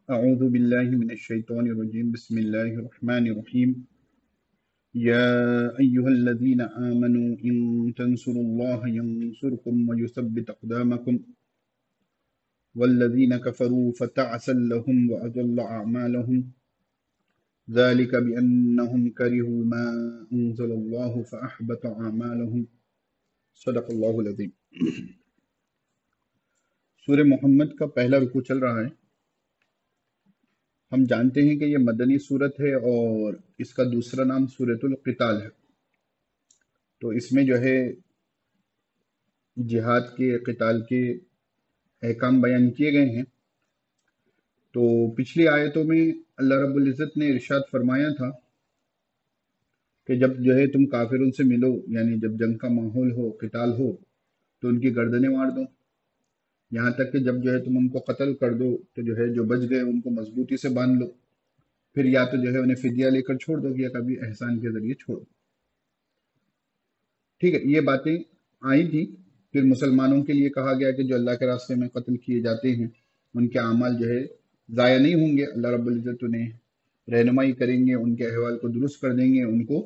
أعوذ بالله من الشيطان الرجيم بسم الله الرحمن الرحيم يا أيها الذين آمنوا إن تنصروا الله ينصركم ويثبت أقدامكم والذين كفروا فتعسا لهم وأضل أعمالهم ذلك بأنهم كرهوا ما أنزل الله فأحبط أعمالهم صدق الله العظيم۔ سورہ محمد کا پہلا رکوع چل رہا ہے۔ ہم جانتے ہیں کہ یہ مدنی سورت ہے اور اس کا دوسرا نام سورۃ القتال ہے۔ تو اس میں جو ہے جہاد کے قتال کے احکام بیان کیے گئے ہیں۔ تو پچھلی آیتوں میں اللہ رب العزت نے ارشاد فرمایا تھا کہ جب جو ہے تم کافروں سے ملو، یعنی جب جنگ کا ماحول ہو، قتال ہو، تو ان کی گردنیں مار دو، یہاں تک کہ جب جو ہے تم ان کو قتل کر دو تو جو ہے جو بچ گئے ان کو مضبوطی سے باندھ لو، پھر یا تو جو ہے انہیں فدیہ لے کر چھوڑ دو یا کبھی احسان کے ذریعے چھوڑ دو۔ ٹھیک ہے، یہ باتیں آئی تھی۔ پھر مسلمانوں کے لیے کہا گیا کہ جو اللہ کے راستے میں قتل کیے جاتے ہیں ان کے اعمال جو ہے ضائع نہیں ہوں گے، اللہ رب العزت انہیں رہنمائی کریں گے، ان کے احوال کو درست کر دیں گے، ان کو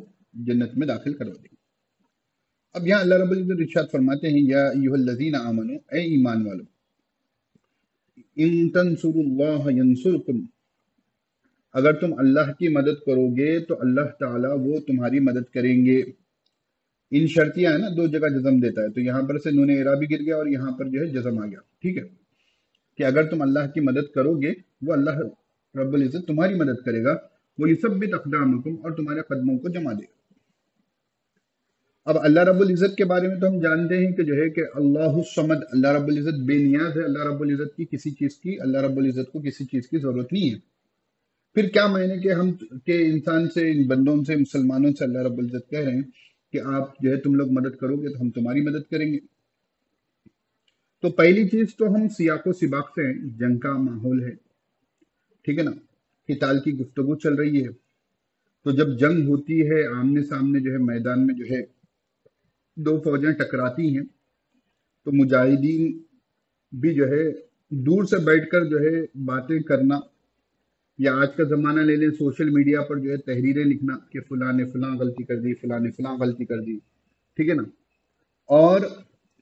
جنت میں داخل کروا دیں گے۔ اب یہاں اللہ رب العزت ارشاد فرماتے ہیں یا ایھا الذین آمنوا، اے ایمان والو، ان تنصروا اللہ ینصرکم، اگر تم اللہ کی مدد کرو گے تو اللہ تعالیٰ وہ تمہاری مدد کریں گے۔ ان شرطیاں ہے نا، دو جگہ جزم دیتا ہے، تو یہاں پر سے نون اعرابی گر گیا اور یہاں پر جو ہے جزم آ گیا۔ ٹھیک ہے، کہ اگر تم اللہ کی مدد کرو گے وہ اللہ رب العزت تمہاری مدد کرے گا، وہ یثبت اقدامکم، اور تمہارے قدموں کو جما دے گا۔ اب اللہ رب العزت کے بارے میں تو ہم جانتے ہیں کہ جو ہے کہ اللہ الصمد، اللہ رب العزت بے نیاز ہے، اللہ رب العزت کی کسی چیز کی، اللہ رب العزت کو کسی چیز کی ضرورت نہیں ہے۔ پھر کیا معنی کہ ہم کہ انسان سے، ان بندوں سے، مسلمانوں سے اللہ رب العزت کہہ رہے ہیں کہ آپ جو ہے تم لوگ مدد کرو گے تو ہم تمہاری مدد کریں گے۔ تو پہلی چیز تو ہم سیاق و سباق سے ہیں، جنگ کا ماحول ہے، ٹھیک ہے نا، قتال کی گفتگو چل رہی ہے۔ تو جب جنگ ہوتی ہے، آمنے سامنے جو ہے میدان میں جو ہے دو فوجیں ٹکراتی ہیں، تو مجاہدین بھی جو ہے دور سے بیٹھ کر جو ہے باتیں کرنا، یا آج کا زمانہ لے لیں سوشل میڈیا پر جو ہے تحریریں لکھنا کہ فلاں نے فلاں غلطی کر دی، فلاں نے فلاں غلطی کر دی، ٹھیک ہے نا، اور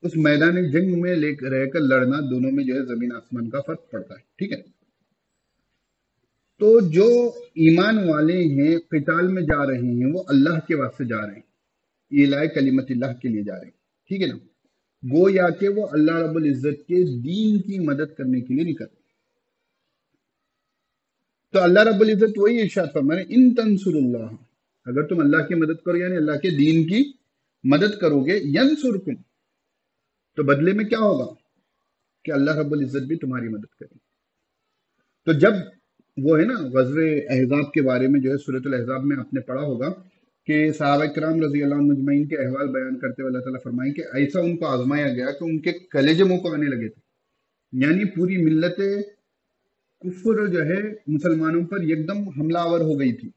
اس میدان جنگ میں رہ کر لڑنا، دونوں میں جو ہے زمین آسمان کا فرق پڑتا ہے۔ ٹھیک ہے، تو جو ایمان والے ہیں قتال میں جا رہے ہیں وہ اللہ کے واسطے جا رہے ہیں، اعلاء کلمت اللہ کے لیے جا رہے ہیں، ٹھیک ہے نا، گویا کہ وہ اللہ رب العزت کے دین کی مدد کرنے کے لیے نہیں کرتے۔ تو اللہ رب العزت وہی ارشاد فرما رہے ہیں ان تنصر اللہ، اگر تم اللہ کی مدد کرو، یعنی اللہ کے دین کی مدد کرو گے، ینصرکم، تو بدلے میں کیا ہوگا کہ اللہ رب العزت بھی تمہاری مدد کرے۔ تو جب وہ ہے نا غزوہ احزاب کے بارے میں جو ہے سورۃ الاحزاب میں آپ نے پڑھا ہوگا کہ صحابہ کرام رضی اللہ عنہ مجمعین کے احوال بیان کرتے ہوئے اللہ تعالیٰ فرمائیں کہ ایسا ان کو آزمایا گیا کہ ان کے کلیجے منہ کو آنے لگے تھے، یعنی پوری ملت کفر جو ہے مسلمانوں پر یکدم حملہ آور ہو گئی تھی۔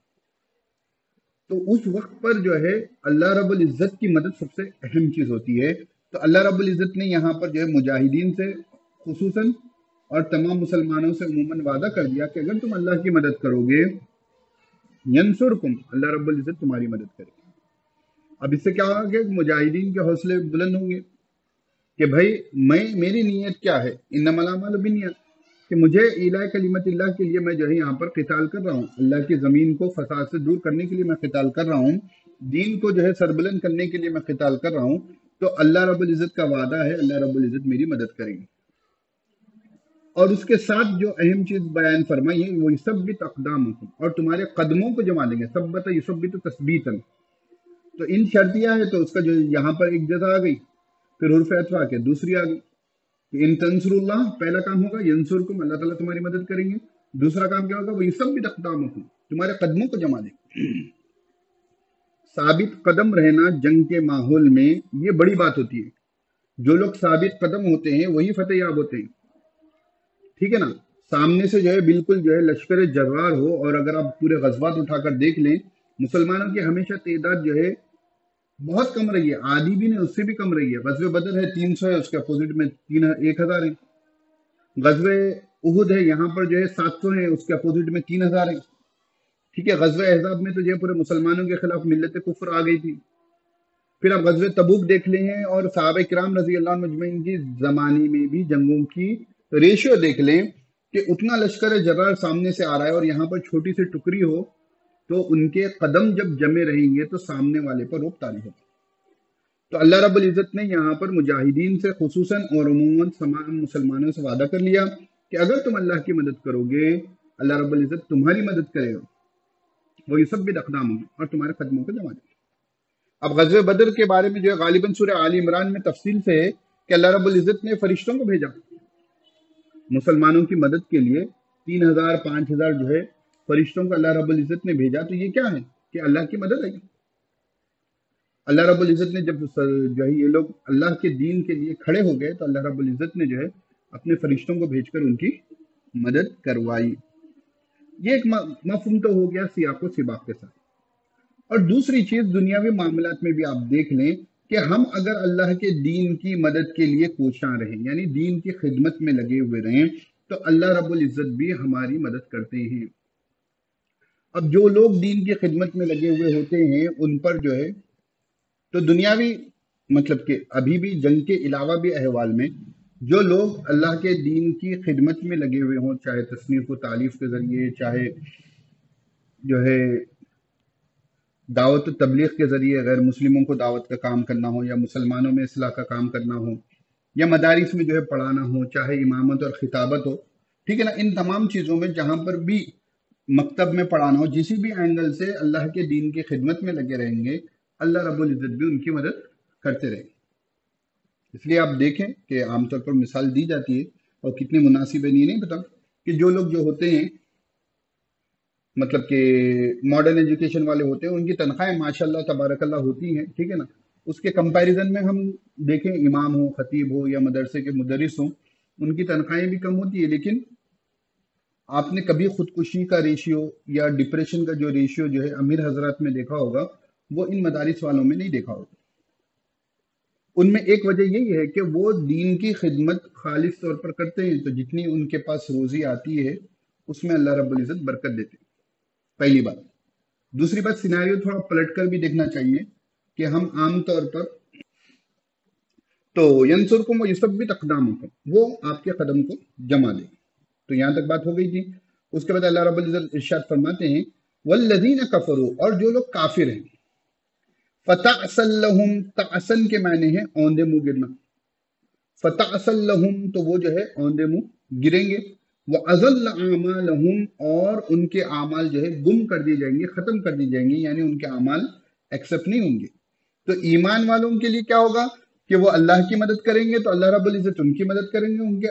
تو اس وقت پر جو ہے اللہ رب العزت کی مدد سب سے اہم چیز ہوتی ہے۔ تو اللہ رب العزت نے یہاں پر جو ہے مجاہدین سے خصوصاً اور تمام مسلمانوں سے عموماً وعدہ کر دیا کہ اگر تم اللہ کی مدد کرو گے، ینصرکم، اللہ رب العزت تمہاری مدد کرے گا۔ اب اس سے کیا ہوگا کہ مجاہدین کے حوصلے بلند ہوں گے کہ بھائی میری نیت کیا ہے، انما الاعمال بالنیات، کہ مجھے اعلاء کلمت اللہ کے لیے میں جو ہے یہاں پر قتال کر رہا ہوں، اللہ کی زمین کو فساد سے دور کرنے کے لیے میں قتال کر رہا ہوں، دین کو جو ہے سربلند کرنے کے لیے میں قتال کر رہا ہوں۔ تو اللہ رب العزت کا وعدہ ہے، اللہ رب العزت میری مدد کریں گے۔ اور اس کے ساتھ جو اہم چیز بیان فرمائی ہے وہ یثبت اقدامکم، اور تمہارے قدموں کو جما دیں گے، ثبت یثبت تثبیتا۔ تو ان شرطیاں ہے، تو اس کا جو یہاں پر ایک جزا آ گئی، پھر حرف عطف کے دوسری آ گئی کہ ان تنصر اللہ، پہلا کام ہوگا ینصرکم، اللہ تعالیٰ تمہاری مدد کریں گے، دوسرا کام کیا ہوگا، وہ یثبت اقدامکم، تمہارے قدموں کو جما دیں گے۔ ثابت قدم رہنا جنگ کے ماحول میں یہ بڑی بات ہوتی ہے۔ جو لوگ ثابت قدم ہوتے ہیں وہی فتح یاب ہوتے ہیں، ٹھیک ہے نا۔ سامنے سے جو ہے بالکل جو ہے لشکر جرار ہو، اور اگر آپ پورے غزوات اٹھا کر دیکھ لیں، مسلمانوں کی ہمیشہ تعداد جو ہے بہت کم رہی ہے، آدھی بھی نہیں، اس سے بھی کم رہی ہے۔ غزوہ بدر ہے 300 ہے، اس کے اپوزٹ میں 1000 ہے۔ غزوہ احد ہے یہاں پر جو ہے 700 ہیں، اس کے اپوزٹ میں 3000 ہیں، ٹھیک ہے. غزوہ احزاب میں تو جو ہے پورے مسلمانوں کے خلاف ملت کفر آ گئی تھی. پھر آپ غزوہ تبوک دیکھ لیں ہیں اور صحابہ کرام رضی اللہ عنہ مجمعین کی زمانے میں بھی جنگوں کی ریشیو دیکھ لیں کہ اتنا لشکر جرار سامنے سے آ رہا ہے اور یہاں پر چھوٹی سی ٹکری ہو تو ان کے قدم جب جمے رہیں گے تو سامنے والے پر رعب طاری ہوگا. تو اللہ رب العزت نے یہاں پر مجاہدین سے خصوصاً اور عموماً تمام مسلمانوں سے وعدہ کر لیا کہ اگر تم اللہ کی مدد کرو گے اللہ رب العزت تمہاری مدد کرے گا، وہ یثبت اقدامہم، اور تمہارے قدموں کو جما دے گا. اب غزوہ بدر کے بارے میں جو ہے غالباً سورہ آل عمران میں تفصیل سے ہے کہ اللہ رب العزت نے فرشتوں کو بھیجا مسلمانوں کی مدد کے لیے. 3000 5000 جو ہے فرشتوں کو اللہ رب العزت نے بھیجا. تو یہ کیا ہے کہ اللہ کی مدد ہے. اللہ رب العزت نے جب جو ہے یہ لوگ اللہ کے دین کے لیے کھڑے ہو گئے تو اللہ رب العزت نے جو ہے اپنے فرشتوں کو بھیج کر ان کی مدد کروائی. یہ ایک مفہوم تو ہو گیا سیاق و سباق کے ساتھ. اور دوسری چیز دنیاوی معاملات میں بھی آپ دیکھ لیں کہ ہم اگر اللہ کے دین کی مدد کے لیے کوشاں رہیں، یعنی دین کی خدمت میں لگے ہوئے رہیں، تو اللہ رب العزت بھی ہماری مدد کرتے ہیں. اب جو لوگ دین کی خدمت میں لگے ہوئے ہوتے ہیں ان پر جو ہے تو دنیاوی مطلب کہ ابھی بھی جنگ کے علاوہ بھی احوال میں جو لوگ اللہ کے دین کی خدمت میں لگے ہوئے ہوں، چاہے تصنیف و تالیف کے ذریعے، چاہے جو ہے دعوت و تبلیغ کے ذریعے غیر مسلموں کو دعوت کا کام کرنا ہو، یا مسلمانوں میں اصلاح کا کام کرنا ہو، یا مدارس میں جو ہے پڑھانا ہو، چاہے امامت اور خطابت ہو، ٹھیک ہے نا. ان تمام چیزوں میں جہاں پر بھی مکتب میں پڑھانا ہو، جسی بھی اینگل سے اللہ کے دین کی خدمت میں لگے رہیں گے اللہ رب العزت بھی ان کی مدد کرتے رہیں گے. اس لیے آپ دیکھیں کہ عام طور پر مثال دی جاتی ہے اور کتنی مناسب ہے یہ نہیں پتا کہ جو لوگ جو ہوتے ہیں مطلب کہ ماڈرن ایجوکیشن والے ہوتے ہیں ان کی تنخواہیں ماشاءاللہ تبارک اللہ ہوتی ہیں، ٹھیک ہے نا. اس کے کمپیریزن میں ہم دیکھیں امام ہو، خطیب ہو، یا مدرسے کے مدرس ہوں، ان کی تنخواہیں بھی کم ہوتی ہے، لیکن آپ نے کبھی خودکشی کا ریشیو یا ڈپریشن کا جو ریشیو جو ہے امیر حضرات میں دیکھا ہوگا وہ ان مدارس والوں میں نہیں دیکھا ہوگا. ان میں ایک وجہ یہی ہے کہ وہ دین کی خدمت خالص طور پر کرتے ہیں، تو جتنی ان کے پاس روزی آتی ہے اس میں اللہ رب العزت برکت دیتے ہیں. پہلی بات. دوسری بات سیناریو تھوڑا پلٹ کر بھی دیکھنا چاہیے کہ ہم عام طور پر تو ینصرکم و یثبت اقدامکم، وہ آپ کے قدم کو جما دے. تو یہاں تک بات ہو گئی تھی. اس کے بعد اللہ رب العزت ارشاد فرماتے ہیں والذین کفروا، اور جو لوگ کافر ہیں، فتعسل لہم، تعسن کے معنی ہے اوندے منہ گرنا، فتعسل لہم تو وہ جو ہے اوندے منہ گریں گے، وَأَضَلَّ أَعْمَالَهُمْ اور ان کے اعمال جو ہے گم کر دی جائیں گے، ختم کر دی جائیں گے، یعنی ان کے اعمال ایکسپٹ نہیں ہوں گے. تو ایمان والوں کے لیے کیا ہوگا کہ وہ اللہ کی مدد کریں گے تو اللہ رب العزت ان کی مدد کریں گے، ان کے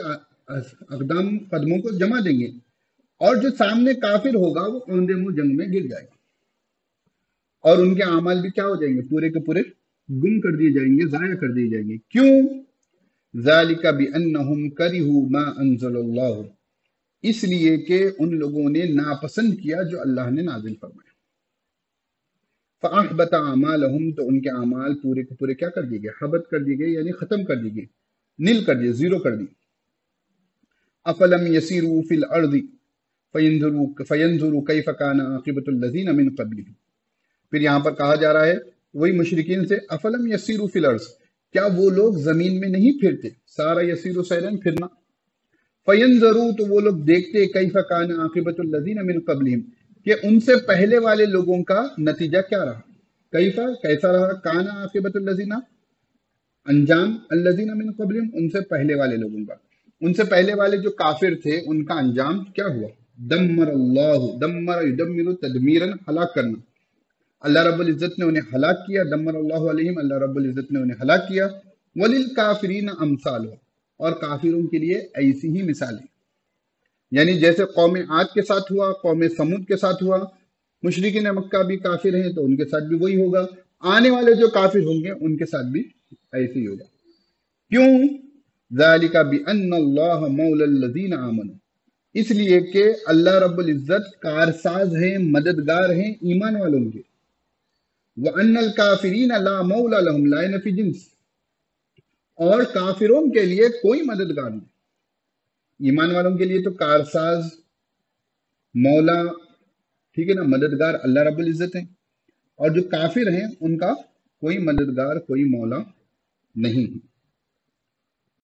اقدام قدموں کو جما دیں گے. اور جو سامنے کافر ہوگا وہ اوندے منہ جنگ میں گر جائے گا اور ان کے اعمال بھی کیا ہو جائیں گے، پورے کے پورے گم کر دیے جائیں گے، ضائع کر دیے جائیں گے. کیوں؟ ذَلِكَ بِأَنَّهُمْ كَرِهُوا مَا أَنزَلَ اللَّهُ، اس لیے کہ ان لوگوں نے ناپسند کیا جو اللہ نے نازل فرمایا. فَأَحْبَطَ أَعْمَالَهُمْ تو ان کے اعمال پورے کے پورے کیا کر دیے گئے، حبط کر دیے گئے، یعنی ختم کر دیے گئے، نیل کر دیے، زیرو کر دیے. أَفَلَمْ يَسِيرُوا فِي الْأَرْضِ فَيَنْظُرُوا كَيْفَ كَانَ عَاقِبَةُ الَّذِينَ مِنْ قَبْلِهِمْ. پھر یہاں پر کہا جا رہا ہے وہی مشرکین سے، افلم یسیروا فی الارض، کیا وہ لوگ زمین میں نہیں پھرتے، سارا یسیر سیرن پھرنا، فینظروا تو وہ لوگ دیکھتے، کیف کان عاقبۃ الذین من قبلہم کہ ان سے پہلے والے لوگوں کا نتیجہ کیا رہا، کیسا رہا، کان عاقبۃ الذین انجام، الذین من قبلہم ان سے پہلے والے لوگوں کا، ان سے پہلے والے جو کافر تھے ان کا انجام کیا ہوا، دمر اللہ، دمر یدمر تدمیرا، ہلاک کرنا، اللہ رب العزت نے انہیں ہلاک کیا، دمر اللہ علیہم، اللہ رب العزت نے انہیں ہلاک کیا. وَلِلْكَافِرِينَ أَمْثَالُهُ اور کافروں کے لیے ایسی ہی مثالیں، یعنی جیسے قوم عاد کے ساتھ ہوا، قوم سمود کے ساتھ ہوا، مشرکین مکہ بھی کافر ہیں تو ان کے ساتھ بھی وہی ہوگا، آنے والے جو کافر ہوں گے ان کے ساتھ بھی ایسے ہی ہوگا. کیوں؟ ذَلِكَ بِأَنَّ اللَّهَ مَوْلَى الَّذِينَ آمَنُوا، اس لیے کہ اللہ رب العزت کارساز ہیں، مددگار ہیں ایمان والوں کے. وَأَنَّ الْكَافِرِينَ لَا مَوْلَى لَهُمْ، لَا نفی جنس، اور کافروں کے لیے کوئی مددگار نہیں. ایمان والوں کے لیے تو کارساز، مولا، ٹھیک ہے نا، مددگار اللہ رب العزت ہیں، اور جو کافر ہیں ان کا کوئی مددگار، کوئی مولا نہیں ہے۔